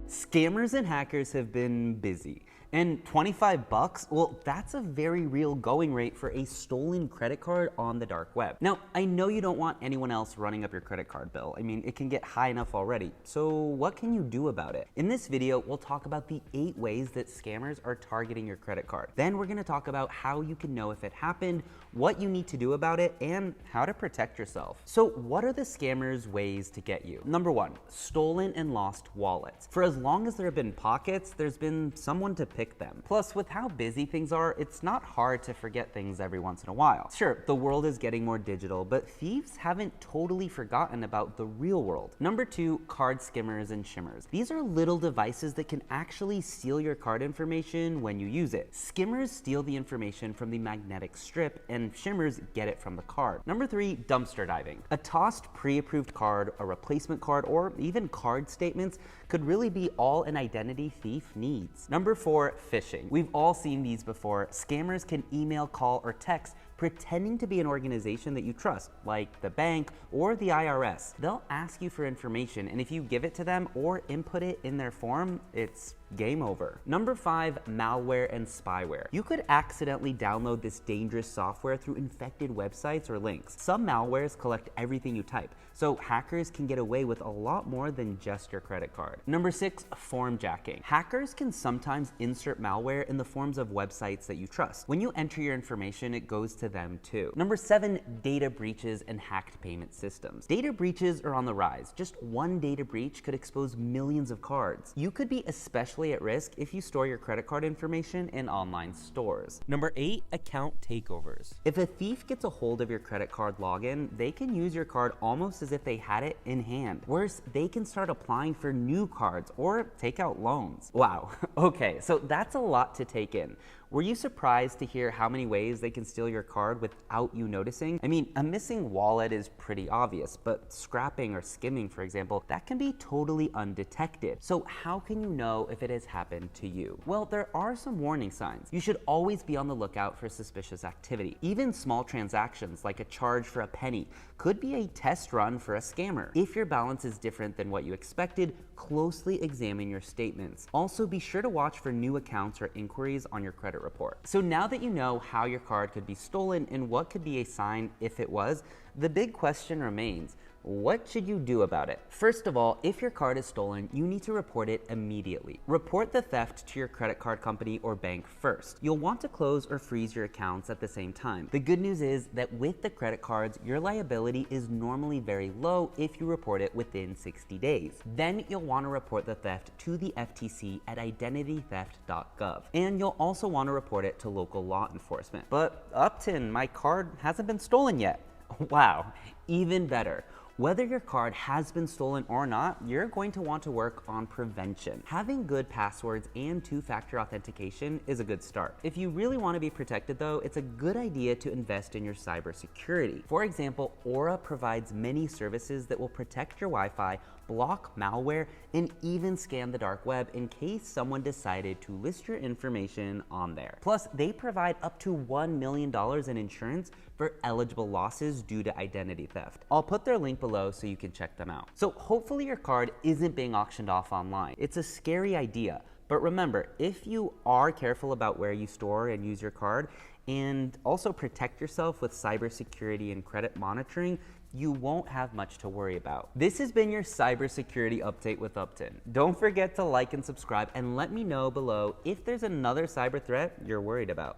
Scammers and hackers have been busy. And $25, well, that's a very real going rate for a stolen credit card on the dark web. Now, I know you don't want anyone else running up your credit card bill. I mean, it can get high enough already. So what can you do about it? In this video, we'll talk about the 8 ways that scammers are targeting your credit card. Then we're gonna talk about how you can know if it happened, what you need to do about it, and how to protect yourself. So what are the scammers' ways to get you? Number 1, stolen and lost wallets. For as long as there have been pockets, there's been someone to pick them. Plus, with how busy things are, it's not hard to forget things every once in a while. Sure, the world is getting more digital, but thieves haven't totally forgotten about the real world. Number 2, card skimmers and shimmers. These are little devices that can actually steal your card information when you use it. Skimmers steal the information from the magnetic strip, and shimmers get it from the card. Number 3, dumpster diving. A tossed pre-approved card, a replacement card, or even card statements could really be all an identity thief needs. Number 4, phishing. We've all seen these before. Scammers can email, call, or text pretending to be an organization that you trust, like the bank or the IRS. They'll ask you for information, and if you give it to them or input it in their form, it's game over. Number 5, malware and spyware. You could accidentally download this dangerous software through infected websites or links. Some malwares collect everything you type, so hackers can get away with a lot more than just your credit card. Number 6, formjacking. Hackers can sometimes insert malware in the forms of websites that you trust. When you enter your information, it goes to them too. Number 7, data breaches and hacked payment systems. Data breaches are on the rise. Just one data breach could expose millions of cards. You could be especially at risk if you store your credit card information in online stores. Number 8, account takeovers. If a thief gets a hold of your credit card login, they can use your card almost as if they had it in hand. Worse, they can start applying for new cards or take out loans. Wow, okay, so that's a lot to take in. Were you surprised to hear how many ways they can steal your card without you noticing? I mean, a missing wallet is pretty obvious, but scrapping or skimming, for example, that can be totally undetected. So how can you know if it has happened to you? Well, there are some warning signs. You should always be on the lookout for suspicious activity. Even small transactions like a charge for a penny could be a test run for a scammer. If your balance is different than what you expected, closely examine your statements. Also, be sure to watch for new accounts or inquiries on your credit report. So now that you know how your card could be stolen and what could be a sign if it was, the big question remains: what should you do about it? First of all, if your card is stolen, you need to report it immediately. Report the theft to your credit card company or bank first. You'll want to close or freeze your accounts at the same time. The good news is that with the credit cards, your liability is normally very low if you report it within 60 days. Then you'll want to report the theft to the FTC at identitytheft.gov. And you'll also want to report it to local law enforcement. But Upton, my card hasn't been stolen yet. Wow, even better. Whether your card has been stolen or not, you're going to want to work on prevention. Having good passwords and 2-factor authentication is a good start. If you really want to be protected though, it's a good idea to invest in your cybersecurity. For example, Aura provides many services that will protect your Wi-Fi, block malware, and even scan the dark web in case someone decided to list your information on there. Plus, they provide up to $1 million in insurance for eligible losses due to identity theft. I'll put their link below so you can check them out. So hopefully your card isn't being auctioned off online. It's a scary idea, but remember, if you are careful about where you store and use your card, and also protect yourself with cybersecurity and credit monitoring, you won't have much to worry about. This has been your cybersecurity update with Upton. Don't forget to like and subscribe, and let me know below if there's another cyber threat you're worried about.